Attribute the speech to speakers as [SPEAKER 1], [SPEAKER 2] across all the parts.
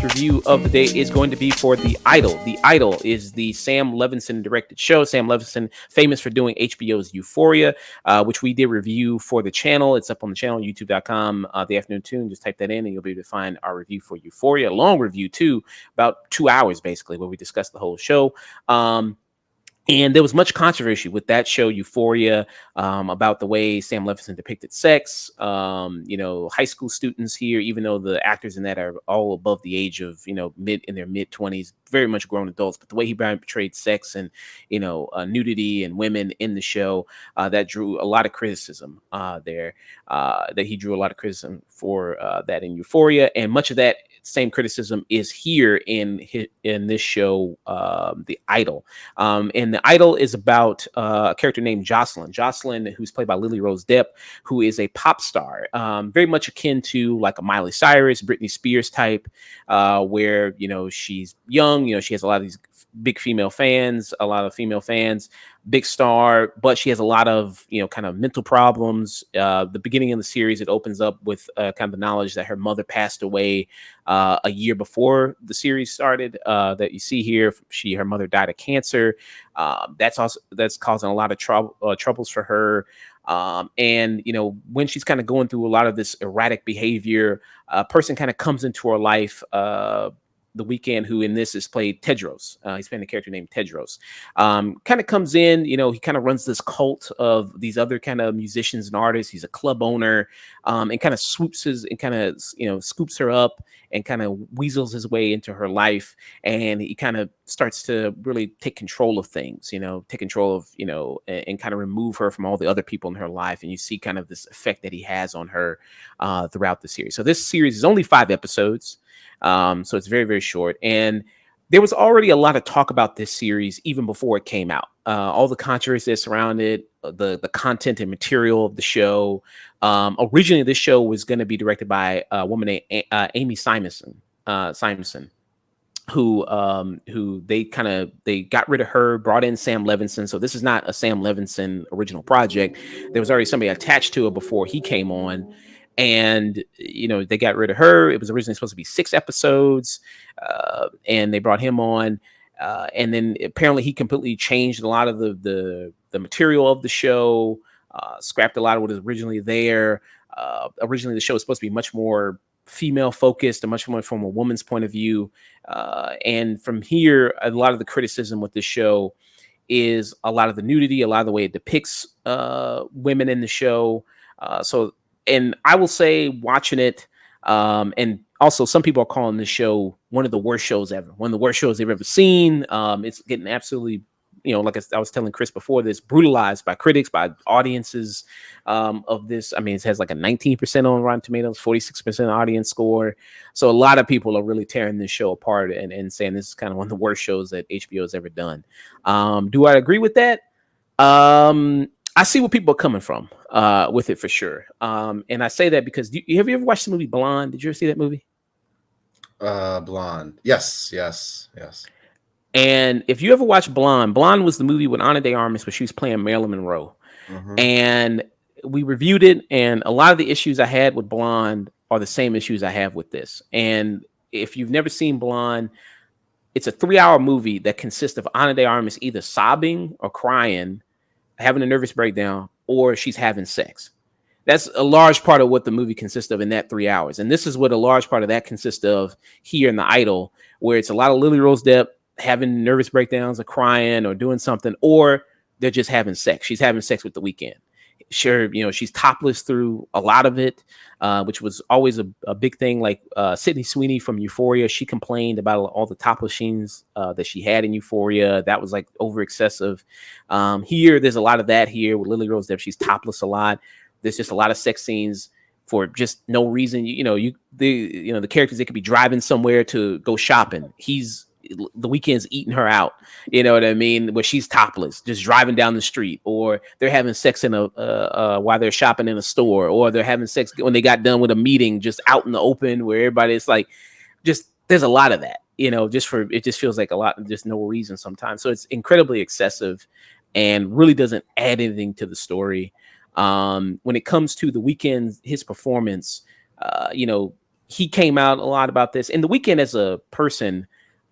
[SPEAKER 1] Review of the day is going to be for The Idol. The Idol is the Sam Levinson directed show. Sam Levinson, famous for doing HBO's Euphoria, which we did review for the channel. It's up on the channel, youtube.com, The Afternoon Tune. Just type that in and you'll be able to find our review for Euphoria. A long review too, about 2 hours basically, where we discussed the whole show. And there was much controversy with that show, Euphoria, about the way Sam Levinson depicted sex. High school students here, even though the actors in that are all above the age of, in their mid 20s, very much grown adults. But the way he portrayed sex and, nudity and women in the show, that drew a lot of criticism there. That he drew a lot of criticism for that in Euphoria, and much of that same criticism is here in this show, The Idol. And The Idol is about a character named Jocelyn, who's played by Lilly Rose Depp, who is a pop star, very much akin to like a Miley Cyrus, Britney Spears type, where, she's young, she has a lot of these big female fans, big star, but she has a lot of, kind of mental problems. The beginning of the series, it opens up with kind of the knowledge that her mother passed away a year before the series started, that you see here. Her mother died of cancer. That's causing a lot of troubles for her. And when she's kind of going through a lot of this erratic behavior, a person kind of comes into her life, the Weeknd, who in this is played Tedros. He's playing a character named Tedros. Kind of comes in, he kind of runs this cult of these other kind of musicians and artists. He's a club owner, and kind of scoops her up and kind of weasels his way into her life. And he kind of starts to really take control of things, and kind of remove her from all the other people in her life. And you see kind of this effect that he has on her throughout the series. So this series is only 5 episodes. So it's very, very short. And there was already a lot of talk about this series even before it came out. All the controversy that surrounded the content and material of the show. Originally, this show was going to be directed by a woman named Amy Simonson, who they got rid of her, brought in Sam Levinson. So this is not a Sam Levinson original project. There was already somebody attached to it before he came on. And, they got rid of her. It was originally supposed to be 6 episodes, and they brought him on. And then apparently he completely changed a lot of the material of the show, scrapped a lot of what was originally there. Originally, the show was supposed to be much more female focused and much more from a woman's point of view. And from here, a lot of the criticism with the show is a lot of the nudity, a lot of the way it depicts women in the show. And I will say, watching it, and also some people are calling this show one of the worst shows ever, one of the worst shows they've ever seen. It's getting absolutely, like I was telling Chris before this, brutalized by critics, by audiences of this. I mean, it has like a 19% on Rotten Tomatoes, 46% audience score. So a lot of people are really tearing this show apart and saying this is kind of one of the worst shows that HBO has ever done. Do I agree with that? I see where people are coming from with it for sure. And I say that because have you ever watched the movie Blonde? Did you ever see that movie?
[SPEAKER 2] Blonde. Yes.
[SPEAKER 1] And if you ever watched Blonde was the movie with Ana de Armas where she was playing Marilyn Monroe. Mm-hmm. And we reviewed it, and a lot of the issues I had with Blonde are the same issues I have with this. And if you've never seen Blonde, it's a 3-hour movie that consists of Ana de Armas either sobbing or crying, having a nervous breakdown, or she's having sex. That's a large part of what the movie consists of in that 3 hours. And this is what a large part of that consists of here in The Idol, where it's a lot of Lilly Rose Depp having nervous breakdowns or crying or doing something, or they're just having sex. She's having sex with The Weeknd. Sure, she's topless through a lot of it, which was always a big thing. Like Sydney Sweeney from Euphoria, she complained about all the topless scenes that she had in Euphoria. That was like over excessive. Here, there's a lot of that here with Lilly Rose Depp. She's topless a lot. There's just a lot of sex scenes for just no reason. The characters, they could be driving somewhere to go shopping. The Weeknd's eating her out, you know what I mean? Where she's topless, just driving down the street, or they're having sex in while they're shopping in a store, or they're having sex when they got done with a meeting, just out in the open, where everybody's like, just there's a lot of that. just for it just feels like a lot, just no reason sometimes. So it's incredibly excessive and really doesn't add anything to the story. When it comes to the Weeknd, his performance, uh, you know, he came out a lot about this. And the Weeknd as a person,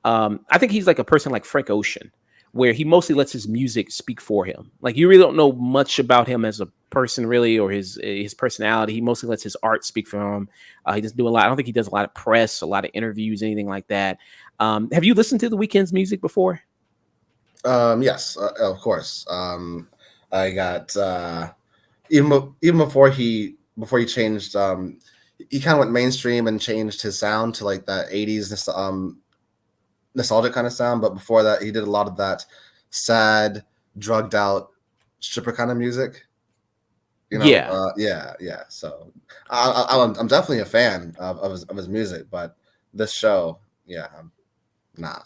[SPEAKER 1] I think he's like a person like Frank Ocean, where he mostly lets his music speak for him. Like you really don't know much about him as a person, really, or his personality. He mostly lets his art speak for him. He doesn't do a lot. I don't think he does a lot of press, a lot of interviews, anything like that. Have you listened to the Weeknd's music before?
[SPEAKER 2] Yes, of course. I got even before he changed. He kind of went mainstream and changed his sound to like that '80s nostalgic kind of sound. But before that, he did a lot of that sad, drugged out stripper kind of music.
[SPEAKER 1] Yeah,
[SPEAKER 2] Yeah. So I'm definitely a fan of his music, but this show, yeah, nah.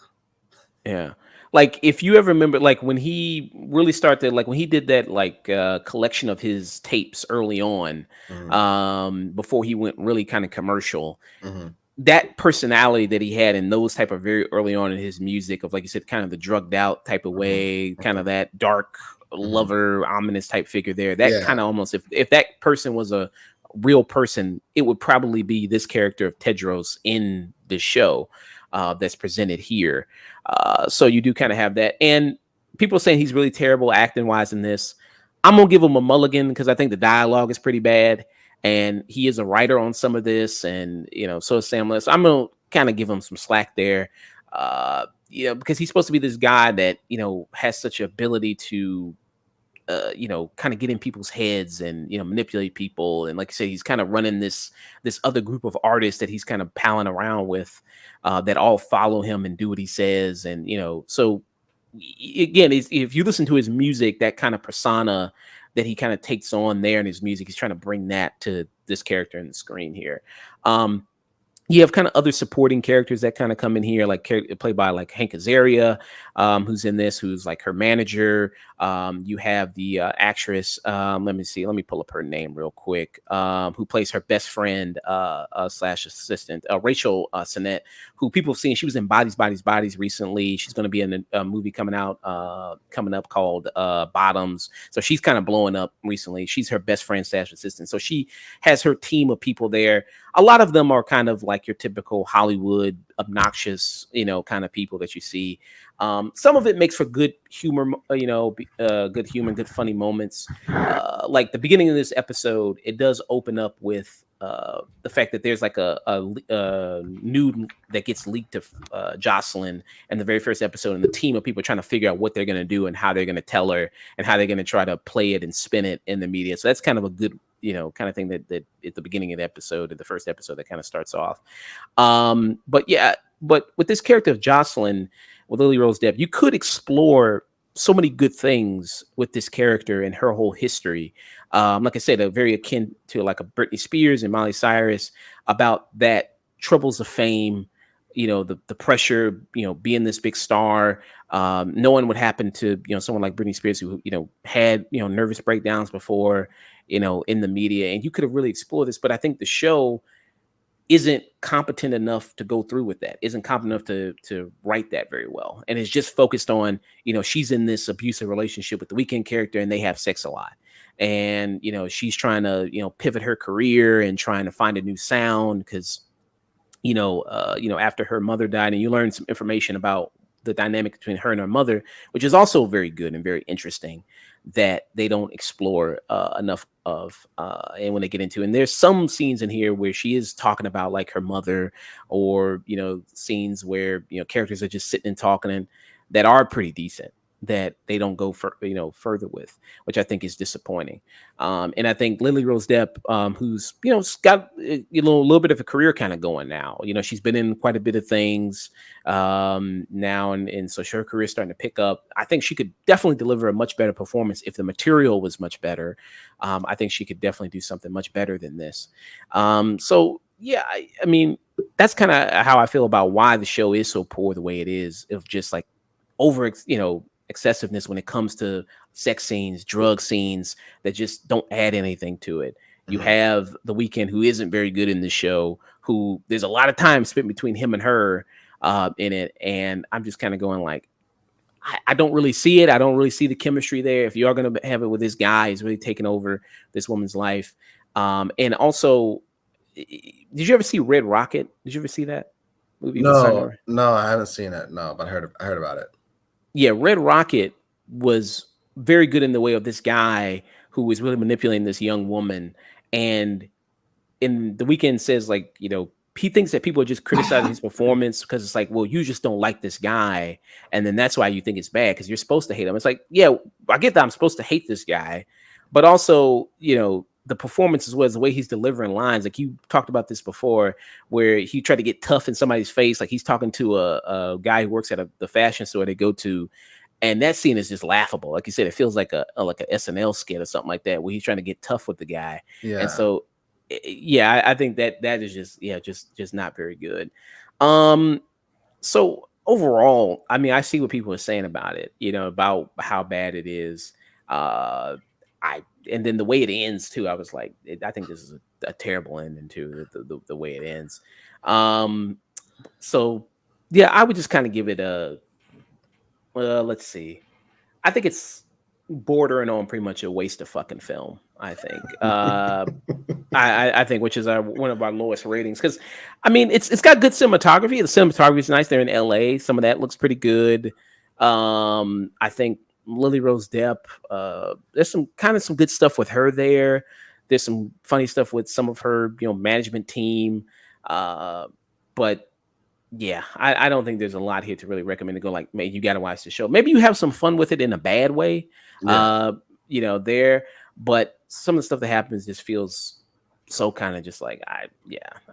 [SPEAKER 1] yeah. Like if you ever remember, like when he really started, like when he did that, like collection of his tapes early on,
[SPEAKER 2] Mm-hmm.
[SPEAKER 1] before he went really kind of commercial,
[SPEAKER 2] Mm-hmm.
[SPEAKER 1] that personality that he had in those type of very early on in his music of, like you said, kind of the drugged out type of
[SPEAKER 2] Mm-hmm.
[SPEAKER 1] way, kind
[SPEAKER 2] Mm-hmm.
[SPEAKER 1] of that dark
[SPEAKER 2] Mm-hmm.
[SPEAKER 1] lover, ominous type figure there. That
[SPEAKER 2] Yeah.
[SPEAKER 1] kind of almost, if that person was a real person, it would probably be this character of Tedros in the show that's presented here. So you do kind of have that. And people saying he's really terrible acting wise in this. I'm gonna give him a mulligan because I think the dialogue is pretty bad, and he is a writer on some of this, and so is Sam Levinson. I'm gonna kind of give him some slack there, because he's supposed to be this guy that has such ability to kind of get in people's heads and manipulate people, and like I say, he's kind of running this other group of artists that he's kind of palling around with, that all follow him and do what he says, and so again, if you listen to his music, that kind of persona that he kind of takes on there in his music, he's trying to bring that to this character in the screen here. um you have kind of other supporting characters that kind of come in here, like played by like Hank Azaria, who's in this, who's like her manager. You have the actress. Let me see. Let me pull up her name real quick. Who plays her best friend slash assistant, Rachel Sennett, who people have seen. She was in Bodies recently. She's going to be in a movie coming up called Bottoms. So she's kind of blowing up recently. She's her best friend slash assistant. So she has her team of people there. A lot of them are kind of like your typical Hollywood obnoxious, kind of people that you see. Some of it makes for good humor, good humor, good funny moments. Like the beginning of this episode, it does open up with the fact that there's like a nude that gets leaked to Jocelyn in the very first episode, and the team of people are trying to figure out what they're going to do and how they're going to tell her and how they're going to try to play it and spin it in the media. So that's kind of a good kind of thing that at the beginning of the episode, at the first episode, that kind of starts off. But yeah, but with this character of Jocelyn, with Lily Rose Depp, you could explore so many good things with this character and her whole history. Like I said, very akin to like a Britney Spears and Miley Cyrus, about that troubles of fame, the pressure, being this big star, knowing what happened to, someone like Britney Spears who, had, nervous breakdowns before, in the media. And you could have really explored this, but I think the show isn't competent enough to go through with that, isn't competent enough to write that very well. And it's just focused on, she's in this abusive relationship with the Weeknd character and they have sex a lot. And, she's trying to, pivot her career and trying to find a new sound because, after her mother died, and you learn some information about the dynamic between her and her mother, which is also very good and very interesting, that they don't explore enough of, and when they get into. And there's some scenes in here where she is talking about like her mother, or scenes where characters are just sitting and talking, and that are pretty decent, that they don't go for further with, which I think is disappointing. And I think Lily Rose Depp, who's got a little bit of a career kind of going now. She's been in quite a bit of things now, and so her career's starting to pick up. I think she could definitely deliver a much better performance if the material was much better. I think she could definitely do something much better than this. So yeah, I mean, that's kind of how I feel about why the show is so poor the way it is, of just like over excessiveness when it comes to sex scenes, drug scenes that just don't add anything to it. You
[SPEAKER 2] Mm-hmm.
[SPEAKER 1] have the Weeknd, who isn't very good in the show, who there's a lot of time spent between him and her, in it, and I'm just kind of going like, I don't really see it. I don't really see the chemistry there. If you are going to have it with this guy, he's really taking over this woman's life. And also, did you ever see Red Rocket? Did you ever see that movie with
[SPEAKER 2] No,
[SPEAKER 1] Simon?
[SPEAKER 2] no, I haven't seen it. No, but I heard about it.
[SPEAKER 1] Yeah, Red Rocket was very good in the way of this guy who was really manipulating this young woman, and in the Weeknd says like, he thinks that people are just criticizing his performance because it's like, well, you just don't like this guy, and then that's why you think it's bad because you're supposed to hate him. It's like, yeah, I get that I'm supposed to hate this guy, but also, the performance as well as the way he's delivering lines. Like you talked about this before, where he tried to get tough in somebody's face, like he's talking to a guy who works at the fashion store they go to, and that scene is just laughable. Like you said, it feels like a SNL skit or something like that, where he's trying to get tough with the guy. And
[SPEAKER 2] Yeah.
[SPEAKER 1] so, yeah, I think that is just not very good. Um, so overall, I mean, I see what people are saying about it, about how bad it is. Uh, I and then the way it ends too, I was like, I think this is a terrible ending too, the way it ends. Um, so yeah, I would just kind of give it a, let's see. I think it's bordering on pretty much a waste of fucking film. I think. I think, which is one of our lowest ratings, because I mean it's got good cinematography. The cinematography is nice. They're in LA. Some of that looks pretty good. I think Lily Rose Depp. There's some good stuff with her there. There's some funny stuff with some of her management team. But yeah, I don't think there's a lot here to really recommend to go like, man, you got to watch the show. Maybe you have some fun with it in a bad way,
[SPEAKER 2] Yeah.
[SPEAKER 1] there, but some of the stuff that happens just feels so kind of just like, I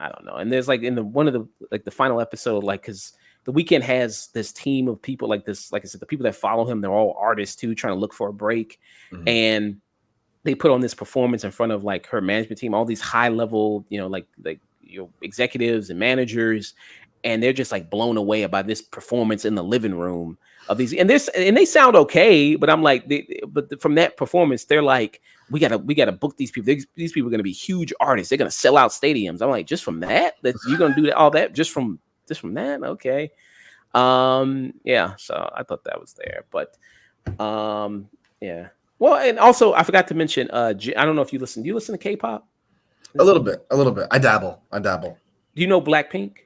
[SPEAKER 1] don't know. And there's like in one of the like the final episode, like, because the Weeknd has this team of people like this, like I said, the people that follow him, they're all artists too, trying to look for a break,
[SPEAKER 2] Mhm.
[SPEAKER 1] and they put on this performance in front of like her management team, all these high level, like executives and managers, and they're just like blown away by this performance in the living room of these, and they sound okay, but I'm like, from that performance, they're like, we gotta book these people. These people are gonna be huge artists. They're gonna sell out stadiums. I'm like, just from that you're gonna do all that just from that, okay. Yeah, so I thought that was there, but yeah. Well, and also I forgot to mention, I don't know if you listen. Do you listen to K-pop?
[SPEAKER 2] A
[SPEAKER 1] Listen
[SPEAKER 2] little
[SPEAKER 1] to,
[SPEAKER 2] bit, a little bit. I dabble. I dabble.
[SPEAKER 1] do you know Blackpink?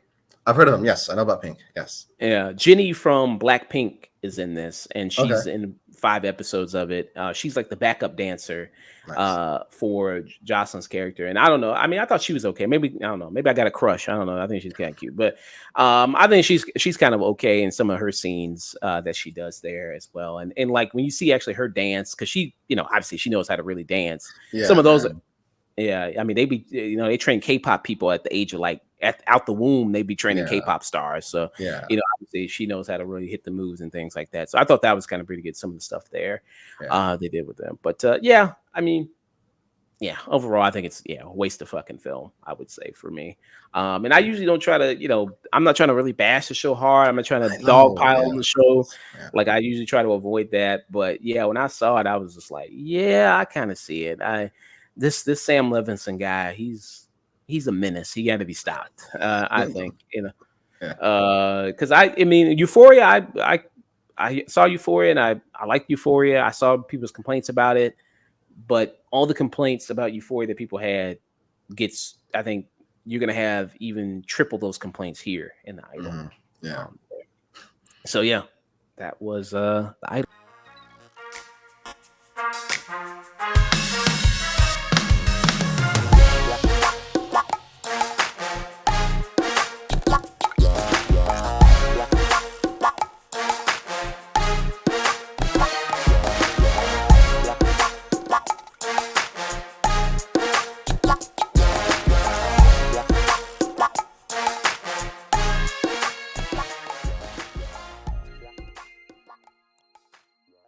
[SPEAKER 2] I've heard of them. Yes, I know about Pink. Yes.
[SPEAKER 1] Yeah, Jenny from Blackpink is in this, and
[SPEAKER 2] Okay.
[SPEAKER 1] she's in 5 episodes of it. She's like the backup dancer
[SPEAKER 2] Nice.
[SPEAKER 1] for Jocelyn's character. And I don't know. I mean, I thought she was okay. Maybe I don't know. Maybe I got a crush. I don't know. I think she's kind of cute, but I think she's kind of okay in some of her scenes that she does there as well. And like when you see actually her dance, because she, obviously she knows how to really dance. Some
[SPEAKER 2] Yeah,
[SPEAKER 1] of those,
[SPEAKER 2] man.
[SPEAKER 1] yeah, I mean, they train K-pop people at the age of like out the womb. They be training
[SPEAKER 2] Yeah.
[SPEAKER 1] K-pop stars, so
[SPEAKER 2] Yeah.
[SPEAKER 1] obviously she knows how to really hit the moves and things like that. So I thought that was kind of pretty good. Some of the stuff there,
[SPEAKER 2] Yeah.
[SPEAKER 1] they did with them. But yeah, I mean, yeah, overall, I think it's a waste of fucking film. I would say for me, and I usually don't try to, I'm not trying to really bash the show hard. I'm not trying to
[SPEAKER 2] I know.
[SPEAKER 1] dogpile on
[SPEAKER 2] Yeah.
[SPEAKER 1] the show.
[SPEAKER 2] Yeah.
[SPEAKER 1] Like I usually try to avoid that. But yeah, when I saw it, I was just like, yeah, I kind of see it. This Sam Levinson guy, he's a menace. He got to be stopped. I think,
[SPEAKER 2] Yeah.
[SPEAKER 1] because I mean, Euphoria, I saw Euphoria, and I liked Euphoria. I saw people's complaints about it, but all the complaints about Euphoria that people had I think you're gonna have even triple those complaints here in the Idol.
[SPEAKER 2] Mhm. Yeah.
[SPEAKER 1] So yeah, that was the Idol.